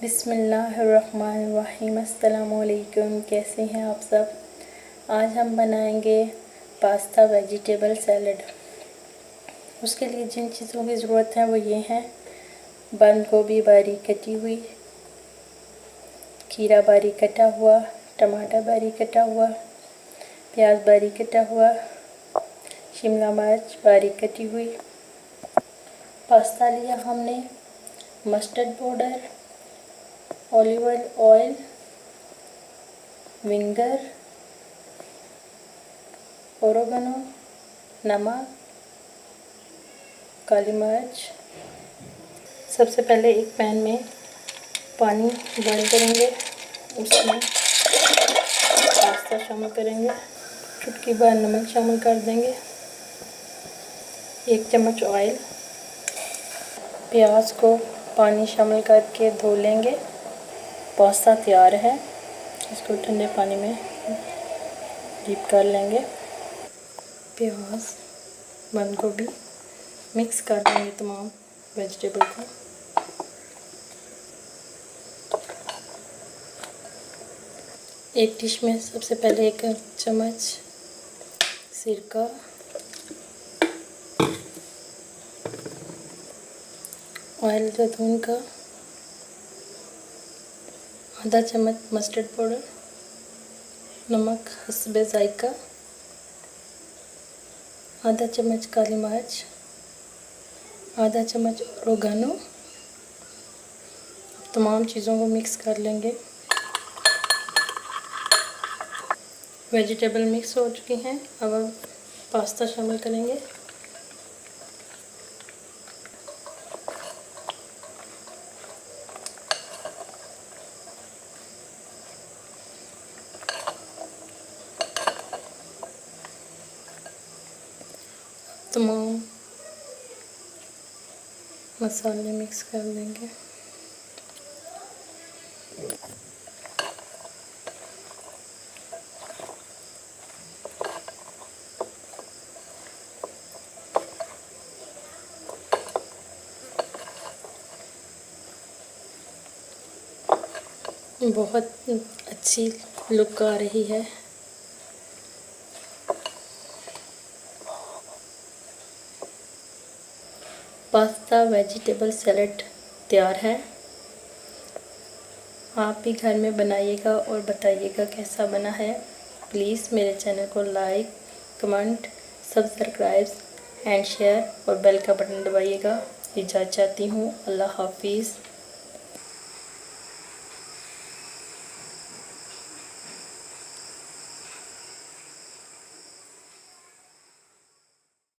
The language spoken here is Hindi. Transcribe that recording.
बिस्मिल्लाहिर्रहमानिर्रहीम। अस्सलामुअलैकुम। कैसे हैं आप सब। आज हम बनाएंगे पास्ता वेजिटेबल सैलड। उसके लिए जिन चीज़ों की ज़रूरत है वो ये हैं: बंद गोभी बारीक कटी हुई, खीरा बारीक कटा हुआ, टमाटर बारीक कटा हुआ, प्याज बारीक कटा हुआ, शिमला मिर्च बारीक कटी हुई। पास्ता लिया हमने, mustard powder, olive oil, vinegar, oregano, नमक, काली मिर्च। सबसे पहले एक पैन में पानी बॉईल करेंगे, उसमें पास्ता शामिल करेंगे, चुटकी भर नमक शामिल कर देंगे, 1 चम्मच ऑयल। प्याज को पानी शामिल करके धो लेंगे। पास्ता तैयार है, इसको ठंडे पानी में डीप कर लेंगे। प्याज, बंद गोभी मिक्स कर देंगे तमाम वेजिटेबल को। एक डिश में सबसे पहले 1 चम्मच सिरका, ऑयल जैतून का, आधा चम्मच मस्टर्ड पाउडर, नमक हस्बे जायका, आधा चम्मच काली मिर्च, आधा चम्मच ओरेगानो। तमाम चीज़ों को मिक्स कर लेंगे। वेजिटेबल मिक्स हो चुकी हैं, अब हम पास्ता शामिल करेंगे। तमाम मसाले मिक्स कर देंगे। बहुत अच्छी लुक आ रही है। पास्ता वेजिटेबल सैलड तैयार है। आप भी घर में बनाइएगा और बताइएगा कैसा बना है। प्लीज़ मेरे चैनल को like, comment, subscribe and share और बेल का बटन दबाइएगा। इजाज़त चाहती हूँ। अल्लाह हाफिज़।